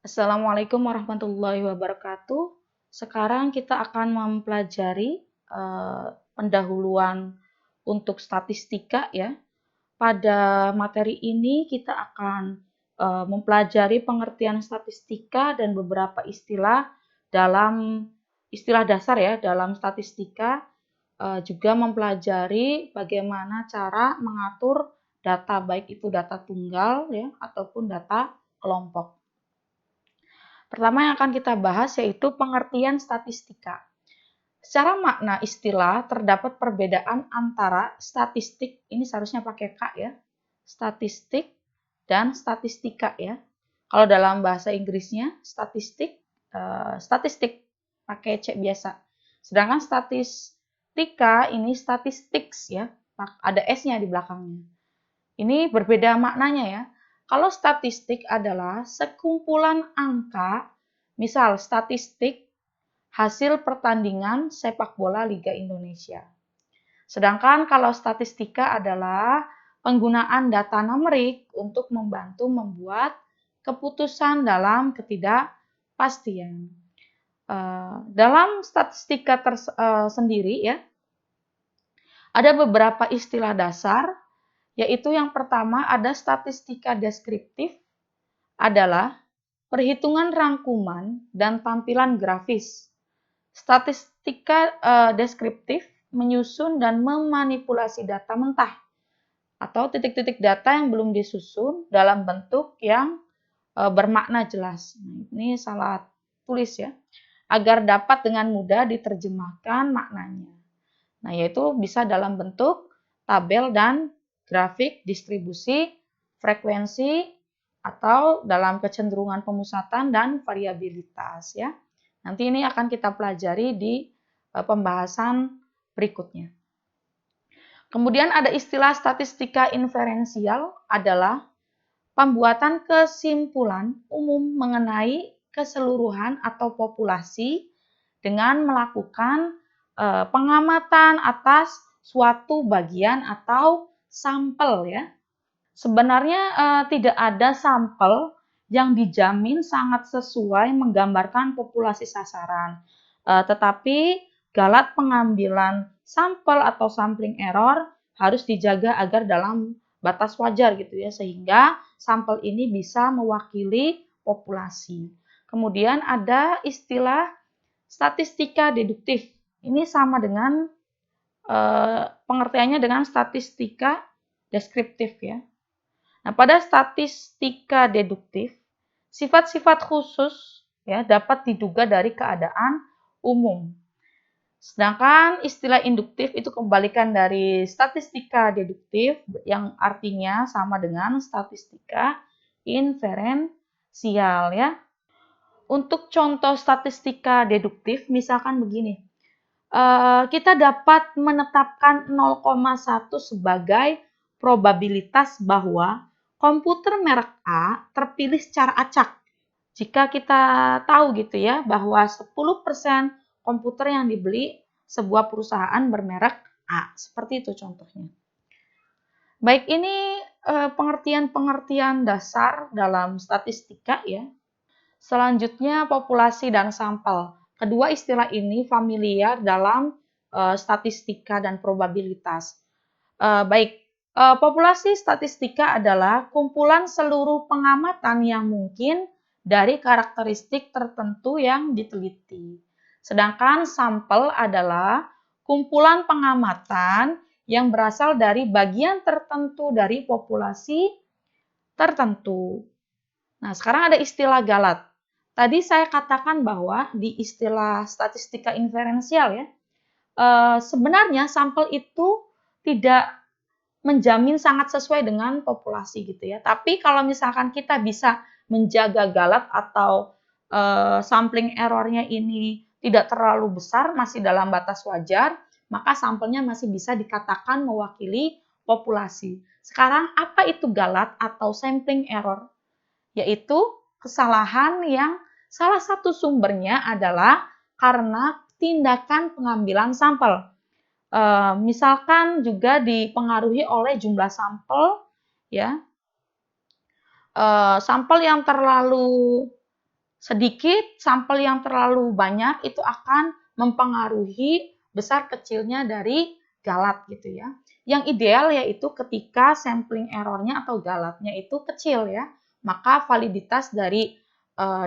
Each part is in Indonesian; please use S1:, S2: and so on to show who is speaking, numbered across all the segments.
S1: Assalamualaikum warahmatullahi wabarakatuh. Sekarang kita akan mempelajari pendahuluan untuk statistika ya. Pada materi ini kita akan mempelajari pengertian statistika dan beberapa istilah dalam istilah dasar ya dalam statistika, juga mempelajari bagaimana cara mengatur data baik itu data tunggal ya ataupun data kelompok. Pertama yang akan kita bahas yaitu pengertian statistika. Secara makna istilah terdapat perbedaan antara statistik, ini seharusnya pakai K ya, statistik dan statistika ya. Kalau dalam bahasa Inggrisnya statistik pakai C biasa. Sedangkan statistika ini statistics ya, ada S-nya di belakangnya. Ini berbeda maknanya ya. Kalau statistik adalah sekumpulan angka, misal statistik hasil pertandingan sepak bola Liga Indonesia. Sedangkan kalau statistika adalah penggunaan data numerik untuk membantu membuat keputusan dalam ketidakpastian. Dalam statistika sendiri ya, ada beberapa istilah dasar, yaitu yang pertama ada statistika deskriptif, adalah perhitungan rangkuman dan tampilan grafis. Statistika deskriptif menyusun dan memanipulasi data mentah atau titik-titik data yang belum disusun dalam bentuk yang bermakna jelas. Ini salah tulis ya, agar dapat dengan mudah diterjemahkan maknanya. Nah, yaitu bisa dalam bentuk tabel dan grafik distribusi, frekuensi, atau dalam kecenderungan pemusatan dan variabilitas ya. Nanti ini akan kita pelajari di pembahasan berikutnya. Kemudian ada istilah statistika inferensial, adalah pembuatan kesimpulan umum mengenai keseluruhan atau populasi dengan melakukan pengamatan atas suatu bagian atau sampel ya. Sebenarnya tidak ada sampel yang dijamin sangat sesuai menggambarkan populasi sasaran. Tetapi galat pengambilan sampel atau sampling error harus dijaga agar dalam batas wajar gitu ya, sehingga sampel ini bisa mewakili populasi. Kemudian ada istilah statistika deduktif. Ini sama dengan pengertiannya dengan statistika deskriptif ya. Nah, pada statistika deduktif, sifat-sifat khusus ya dapat diduga dari keadaan umum. Sedangkan istilah induktif itu kebalikan dari statistika deduktif yang artinya sama dengan statistika inferensial ya. Untuk contoh statistika deduktif misalkan begini. Kita dapat menetapkan 0,1 sebagai probabilitas bahwa komputer merek A terpilih secara acak. Jika kita tahu gitu ya bahwa 10% komputer yang dibeli sebuah perusahaan bermerek A. Seperti itu contohnya. Baik, ini pengertian-pengertian dasar dalam statistika ya. Selanjutnya populasi dan sampel. Kedua istilah ini familiar dalam statistika dan probabilitas. Populasi statistika adalah kumpulan seluruh pengamatan yang mungkin dari karakteristik tertentu yang diteliti. Sedangkan sampel adalah kumpulan pengamatan yang berasal dari bagian tertentu dari populasi tertentu. Nah, sekarang ada istilah galat. Tadi saya katakan bahwa di istilah statistika inferensial ya, sebenarnya sampel itu tidak menjamin sangat sesuai dengan populasi gitu ya. Tapi kalau misalkan kita bisa menjaga galat atau sampling errornya ini tidak terlalu besar, masih dalam batas wajar, maka sampelnya masih bisa dikatakan mewakili populasi. Sekarang apa itu galat atau sampling error? Yaitu kesalahan yang salah satu sumbernya adalah karena tindakan pengambilan sampel. Misalkan juga dipengaruhi oleh jumlah sampel ya. Sampel yang terlalu Sedikit sampel yang terlalu banyak itu akan mempengaruhi besar kecilnya dari galat gitu ya. Yang ideal yaitu ketika sampling errornya atau galatnya itu kecil ya, maka validitas dari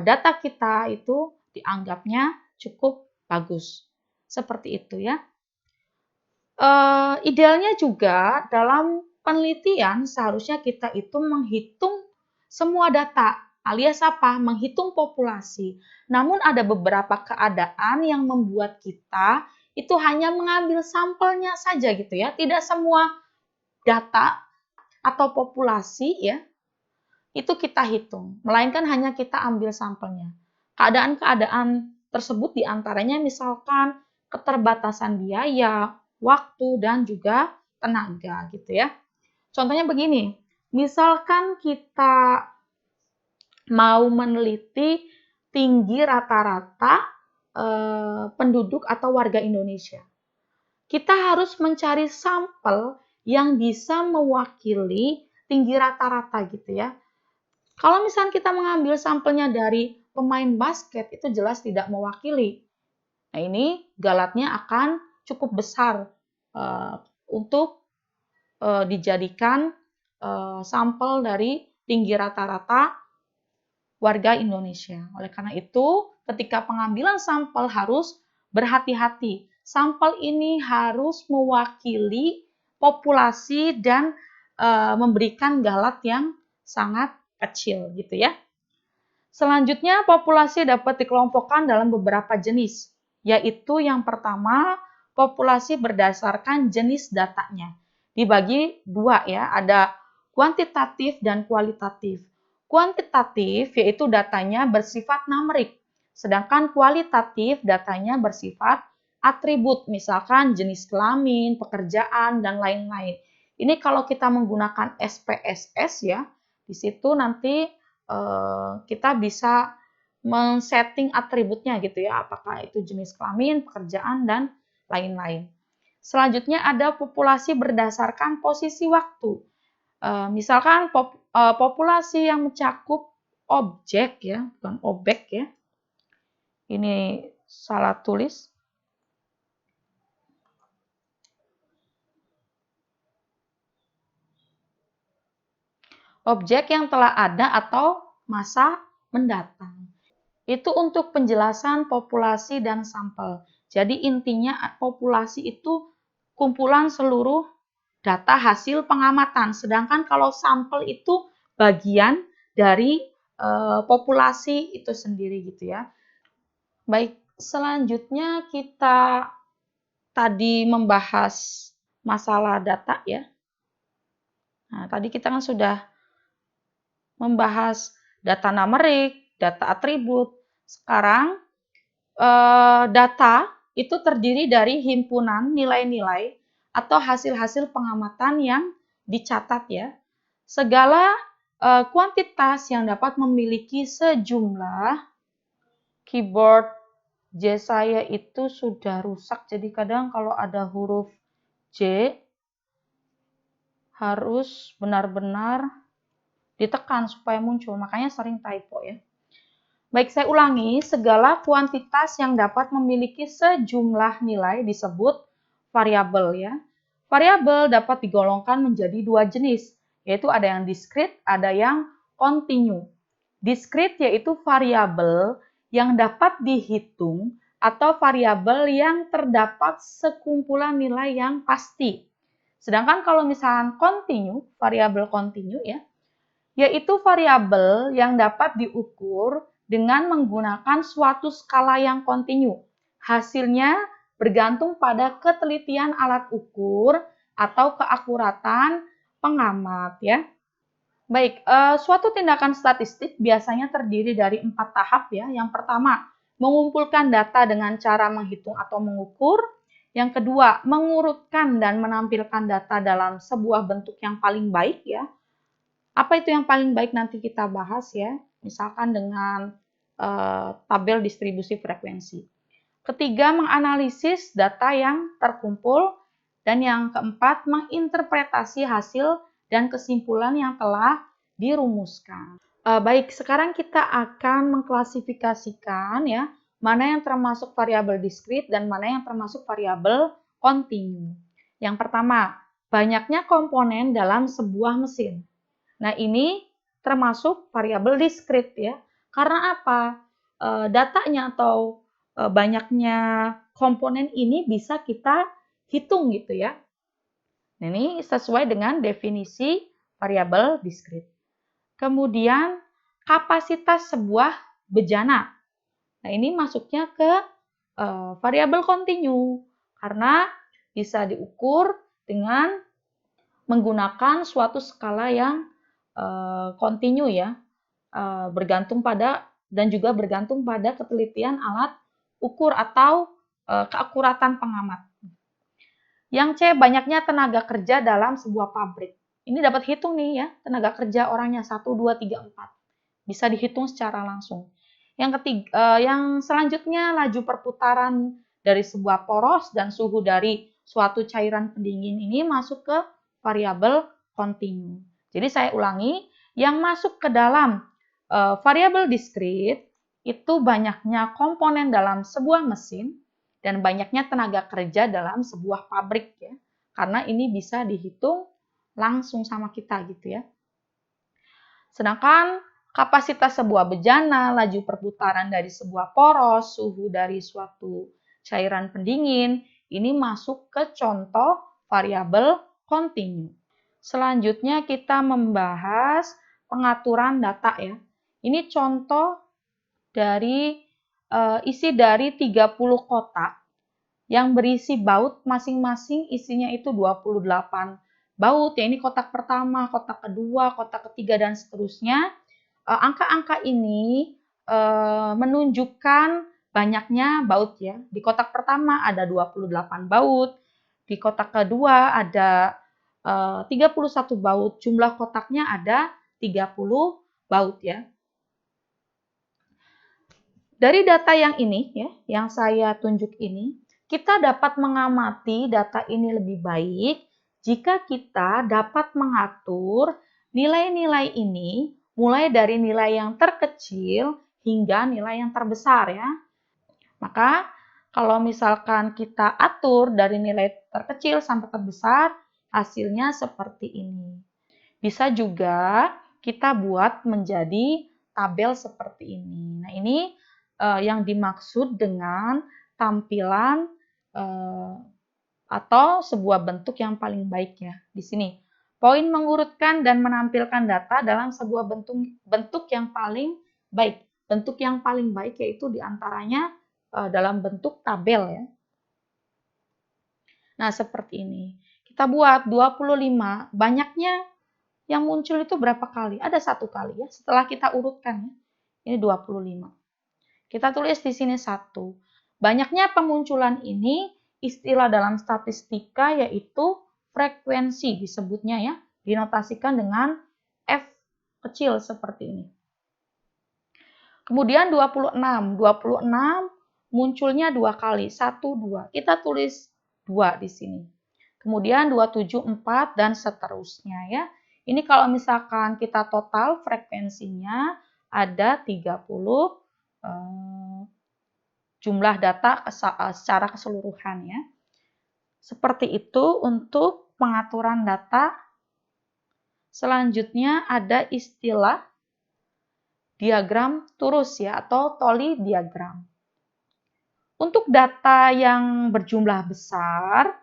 S1: data kita itu dianggapnya cukup bagus. Seperti itu ya. Idealnya juga dalam penelitian seharusnya kita itu menghitung semua data, alias apa? Menghitung populasi. Namun ada beberapa keadaan yang membuat kita itu hanya mengambil sampelnya saja gitu ya. Tidak semua data atau populasi ya itu kita hitung, melainkan hanya kita ambil sampelnya. Keadaan-keadaan tersebut diantaranya misalkan keterbatasan biaya, waktu, dan juga tenaga gitu ya. Contohnya begini, misalkan kita mau meneliti tinggi rata-rata penduduk atau warga Indonesia. Kita harus mencari sampel yang bisa mewakili tinggi rata-rata gitu ya. Kalau misalnya kita mengambil sampelnya dari pemain basket, itu jelas tidak mewakili. Nah, ini galatnya akan cukup besar untuk dijadikan sampel dari tinggi rata-rata warga Indonesia. Oleh karena itu, ketika pengambilan sampel harus berhati-hati. Sampel ini harus mewakili populasi dan memberikan galat yang sangat kecil gitu ya. Selanjutnya, populasi dapat dikelompokkan dalam beberapa jenis, yaitu yang pertama, populasi berdasarkan jenis datanya. Dibagi dua ya, ada kuantitatif dan kualitatif. Kuantitatif yaitu datanya bersifat numerik, sedangkan kualitatif datanya bersifat atribut, misalkan jenis kelamin, pekerjaan, dan lain-lain. Ini kalau kita menggunakan SPSS ya, di situ nanti kita bisa men-setting atributnya gitu ya, apakah itu jenis kelamin, pekerjaan, dan lain-lain. Selanjutnya ada populasi berdasarkan posisi waktu. Misalkan populasi yang mencakup objek ya, bukan objek ya. Ini salah tulis. Objek yang telah ada atau masa mendatang. Itu untuk penjelasan populasi dan sampel. Jadi intinya populasi itu kumpulan seluruh data hasil pengamatan. Sedangkan kalau sampel itu bagian dari populasi itu sendiri gitu ya. Baik, selanjutnya kita tadi membahas masalah data ya. Nah, tadi kita kan sudah membahas data numerik, data atribut. Sekarang data itu terdiri dari himpunan nilai-nilai atau hasil-hasil pengamatan yang dicatat ya. Segala kuantitas yang dapat memiliki sejumlah keyboard J saya itu sudah rusak, jadi kadang kalau ada huruf J harus benar-benar ditekan supaya muncul, makanya sering typo ya. Baik, saya ulangi, segala kuantitas yang dapat memiliki sejumlah nilai disebut variabel ya. Variabel dapat digolongkan menjadi dua jenis, yaitu ada yang diskrit, ada yang kontinu. Diskrit yaitu variabel yang dapat dihitung atau variabel yang terdapat sekumpulan nilai yang pasti. Sedangkan kalau misalkan kontinu, variabel kontinu ya, yaitu variabel yang dapat diukur dengan menggunakan suatu skala yang kontinu. Hasilnya bergantung pada ketelitian alat ukur atau keakuratan pengamat ya. Baik, suatu tindakan statistik biasanya terdiri dari 4 tahap ya. Yang pertama, mengumpulkan data dengan cara menghitung atau mengukur. Yang kedua, mengurutkan dan menampilkan data dalam sebuah bentuk yang paling baik ya. Apa itu yang paling baik nanti kita bahas ya, misalkan dengan tabel distribusi frekuensi. Ketiga, menganalisis data yang terkumpul. Dan yang keempat, menginterpretasi hasil dan kesimpulan yang telah dirumuskan. Baik, sekarang kita akan mengklasifikasikan ya, mana yang termasuk variabel diskrit dan mana yang termasuk variabel kontinu. Yang pertama, banyaknya komponen dalam sebuah mesin. Nah, ini termasuk variabel diskrit ya. Karena apa? Datanya atau banyaknya komponen ini bisa kita hitung gitu ya. Nah, ini sesuai dengan definisi variabel diskrit. Kemudian kapasitas sebuah bejana. Nah, ini masuknya ke variabel kontinu karena bisa diukur dengan menggunakan suatu skala yang kontinu ya, bergantung pada dan juga bergantung pada ketelitian alat ukur atau keakuratan pengamat. Yang C, banyaknya tenaga kerja dalam sebuah pabrik. Ini dapat hitung nih ya, tenaga kerja orangnya 1, 2, 3, 4. Bisa dihitung secara langsung. Yang selanjutnya laju perputaran dari sebuah poros dan suhu dari suatu cairan pendingin ini masuk ke variabel kontinu. Jadi saya ulangi, yang masuk ke dalam variabel diskrit itu banyaknya komponen dalam sebuah mesin dan banyaknya tenaga kerja dalam sebuah pabrik ya. Karena ini bisa dihitung langsung sama kita gitu ya. Sedangkan kapasitas sebuah bejana, laju perputaran dari sebuah poros, suhu dari suatu cairan pendingin, ini masuk ke contoh variabel kontinu. Selanjutnya kita membahas pengaturan data ya. Ini contoh dari isi dari 30 kotak yang berisi baut masing-masing isinya itu 28 baut. Ya, ini kotak pertama, kotak kedua, kotak ketiga, dan seterusnya. Angka-angka ini menunjukkan banyaknya baut ya. Di kotak pertama ada 28 baut, di kotak kedua ada 31 baut, jumlah kotaknya ada 30 baut ya. Dari data yang ini ya, yang saya tunjuk ini, kita dapat mengamati data ini lebih baik jika kita dapat mengatur nilai-nilai ini mulai dari nilai yang terkecil hingga nilai yang terbesar ya. Maka kalau misalkan kita atur dari nilai terkecil sampai terbesar, hasilnya seperti ini. Bisa juga kita buat menjadi tabel seperti ini. Nah, ini yang dimaksud dengan tampilan atau sebuah bentuk yang paling baik ya. Di sini, poin mengurutkan dan menampilkan data dalam sebuah bentuk yang paling baik. Bentuk yang paling baik yaitu diantaranya dalam bentuk tabel ya. Nah, seperti ini. Kita buat 25, banyaknya yang muncul itu berapa kali? Ada 1 kali ya, setelah kita urutkan ya. Ini 25. Kita tulis di sini 1. Banyaknya pemunculan ini istilah dalam statistika yaitu frekuensi disebutnya ya, dinotasikan dengan F kecil seperti ini. Kemudian 26. 26 munculnya 2 kali, 1, 2. Kita tulis 2 di sini. Kemudian 27, 4 dan seterusnya ya. Ini kalau misalkan kita total frekuensinya ada 30 jumlah data secara keseluruhan ya. Seperti itu untuk pengaturan data. Selanjutnya ada istilah diagram turus ya atau Tolly diagram. Untuk data yang berjumlah besar,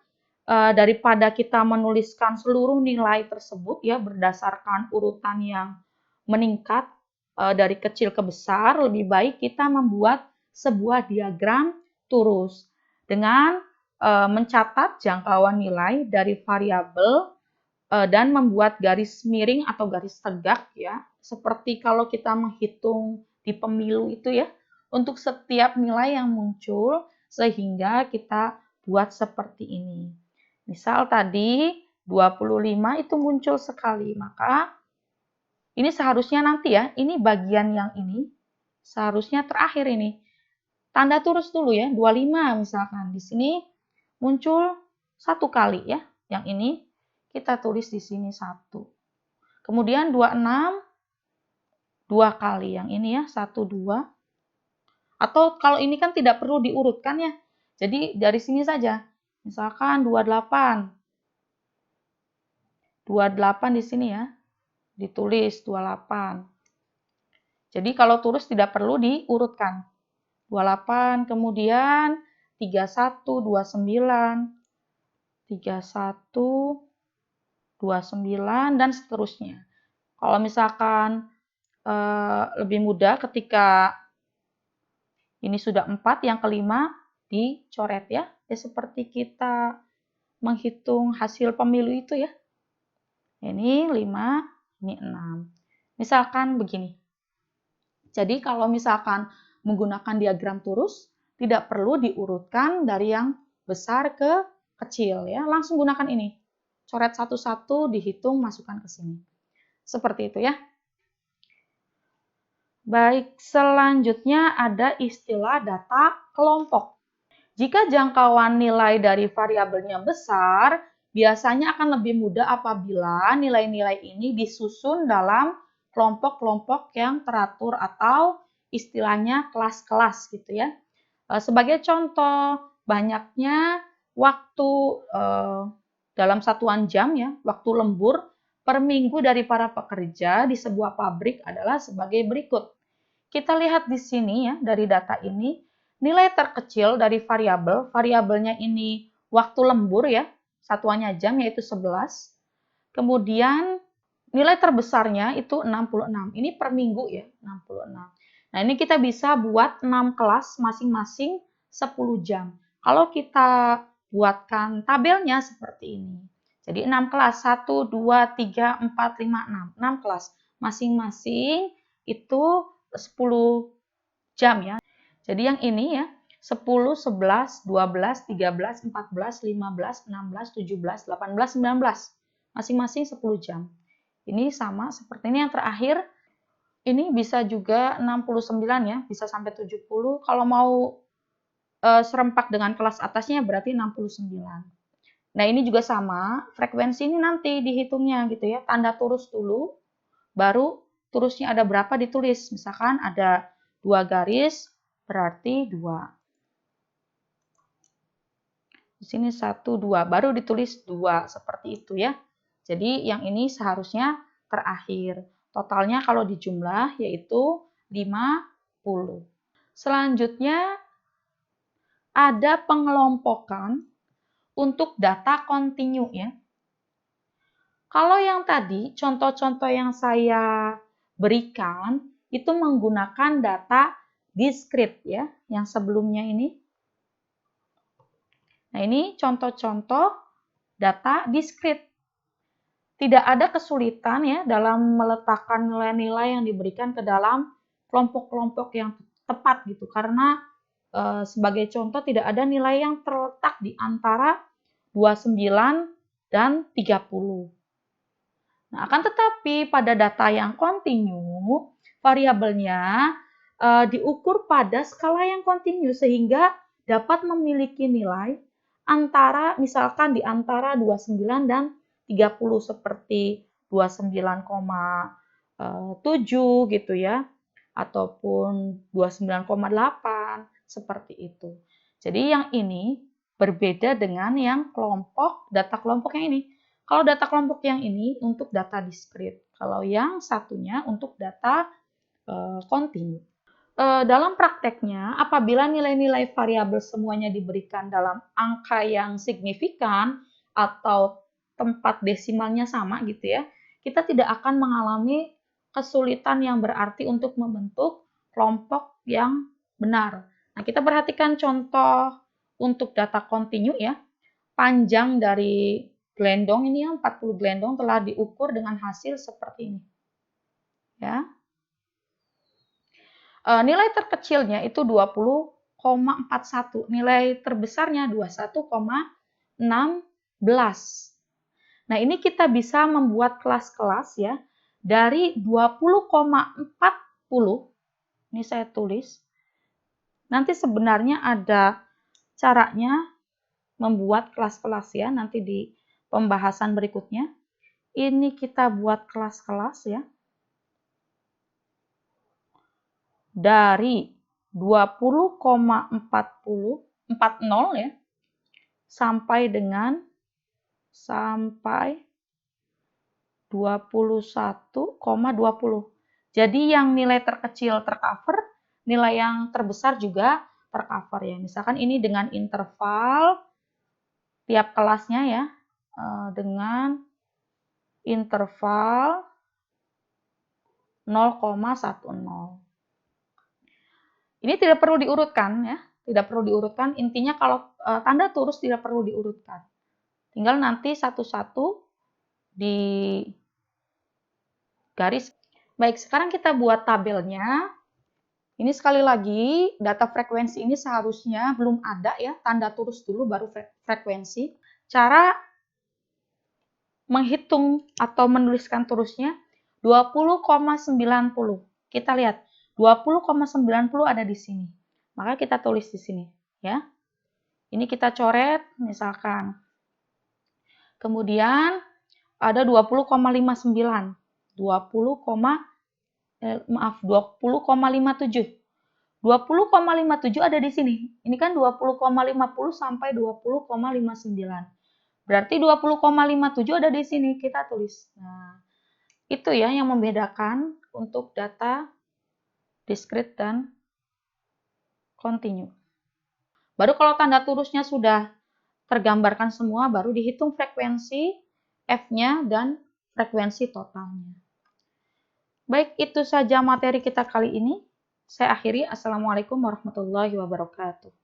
S1: daripada kita menuliskan seluruh nilai tersebut ya berdasarkan urutan yang meningkat dari kecil ke besar, lebih baik kita membuat sebuah diagram turus dengan mencatat jangkauan nilai dari variabel dan membuat garis miring atau garis tegak ya, seperti kalau kita menghitung di pemilu itu ya, untuk setiap nilai yang muncul sehingga kita buat seperti ini. Misal tadi 25 itu muncul sekali, maka ini seharusnya nanti ya, ini bagian yang ini seharusnya terakhir ini. Tanda turus dulu ya, 25 misalkan. Di sini muncul 1 kali ya, yang ini kita tulis di sini 1. Kemudian 26 2 kali. Yang ini ya, 1, 2. Atau kalau ini kan tidak perlu diurutkan ya. Jadi dari sini saja. Misalkan 28. 28 di sini ya. Ditulis 28. Jadi kalau tulis tidak perlu diurutkan. 28, kemudian 31, 29, 31, 29, dan seterusnya. Kalau misalkan lebih mudah ketika ini sudah 4, yang kelima dicoret ya. Ya seperti kita menghitung hasil pemilu itu ya. Ini 5, ini 6. Misalkan begini. Jadi kalau misalkan menggunakan diagram turus, tidak perlu diurutkan dari yang besar ke kecil ya. Langsung gunakan ini. Coret satu-satu, dihitung, masukkan ke sini. Seperti itu ya. Baik, selanjutnya ada istilah data kelompok. Jika jangkauan nilai dari variabelnya besar, biasanya akan lebih mudah apabila nilai-nilai ini disusun dalam kelompok-kelompok yang teratur atau istilahnya kelas-kelas gitu ya. Sebagai contoh, banyaknya waktu dalam satuan jam ya, waktu lembur per minggu dari para pekerja di sebuah pabrik adalah sebagai berikut. Kita lihat di sini ya, dari data ini, nilai terkecil dari variabelnya ini waktu lembur ya, satuannya jam yaitu 11. Kemudian nilai terbesarnya itu 66. Ini per minggu ya, 66. Nah, ini kita bisa buat 6 kelas masing-masing 10 jam. Kalau kita buatkan tabelnya seperti ini. Jadi 6 kelas, 1, 2, 3, 4, 5, 6. 6 kelas. Masing-masing itu 10 jam ya. Jadi yang ini ya, 10, 11, 12, 13, 14, 15, 16, 17, 18, 19. Masing-masing 10 jam. Ini sama seperti ini yang terakhir. Ini bisa juga 69 ya, bisa sampai 70. Kalau mau serempak dengan kelas atasnya berarti 69. Nah, ini juga sama, frekuensi ini nanti dihitungnya gitu ya. Tanda turus dulu, baru turusnya ada berapa ditulis. Misalkan ada 2 garis, berarti 2. Di sini 1, 2, baru ditulis 2, seperti itu ya. Jadi yang ini seharusnya terakhir. Totalnya kalau dijumlah yaitu 50. Selanjutnya ada pengelompokan untuk data kontinu ya. Kalau yang tadi, contoh-contoh yang saya berikan itu menggunakan data diskrit ya, yang sebelumnya ini. Nah, ini contoh-contoh data diskrit. Tidak ada kesulitan ya dalam meletakkan nilai-nilai yang diberikan ke dalam kelompok-kelompok yang tepat gitu, karena sebagai contoh tidak ada nilai yang terletak di antara 29 dan 30. Nah, akan tetapi pada data yang kontinu, variabelnya diukur pada skala yang kontinu sehingga dapat memiliki nilai antara misalkan di antara 29 dan 30 seperti 29,7 gitu ya, ataupun 29,8 seperti itu. Jadi yang ini berbeda dengan yang data kelompok yang ini. Kalau data kelompok yang ini untuk data diskrit, kalau yang satunya untuk data kontinu. Dalam prakteknya, apabila nilai-nilai variabel semuanya diberikan dalam angka yang signifikan atau tempat desimalnya sama gitu ya, kita tidak akan mengalami kesulitan yang berarti untuk membentuk kelompok yang benar. Nah, kita perhatikan contoh untuk data kontinu ya. Panjang dari gelendong ini yang 40 gelendong telah diukur dengan hasil seperti ini. Ya. Nilai terkecilnya itu 20,41. Nilai terbesarnya 21,16. Nah, ini kita bisa membuat kelas-kelas ya dari 20,40. Ini saya tulis. Nanti sebenarnya ada caranya membuat kelas-kelas ya, nanti di pembahasan berikutnya. Ini kita buat kelas-kelas ya. dari 20,40 ya sampai 21,20. Jadi yang nilai terkecil tercover, nilai yang terbesar juga tercover ya. Misalkan ini dengan interval tiap kelasnya ya, dengan interval 0,10. Ini tidak perlu diurutkan ya, tidak perlu diurutkan. Intinya kalau tanda turus tidak perlu diurutkan. Tinggal nanti satu-satu di garis. Baik, sekarang kita buat tabelnya. Ini sekali lagi, data frekuensi ini seharusnya belum ada ya, tanda turus dulu baru frekuensi. Cara menghitung atau menuliskan turusnya 20,90. Kita lihat, 20,90 ada di sini. Maka kita tulis di sini ya. Ini kita coret misalkan. Kemudian ada 20,59. 20,57. 20,57 ada di sini. Ini kan 20,50 sampai 20,59. Berarti 20,57 ada di sini. Kita tulis. Nah, itu ya yang membedakan untuk data discrete dan continue. Baru kalau tanda turusnya sudah tergambarkan semua, baru dihitung frekuensi F-nya dan frekuensi totalnya. Baik, itu saja materi kita kali ini. Saya akhiri. Assalamualaikum warahmatullahi wabarakatuh.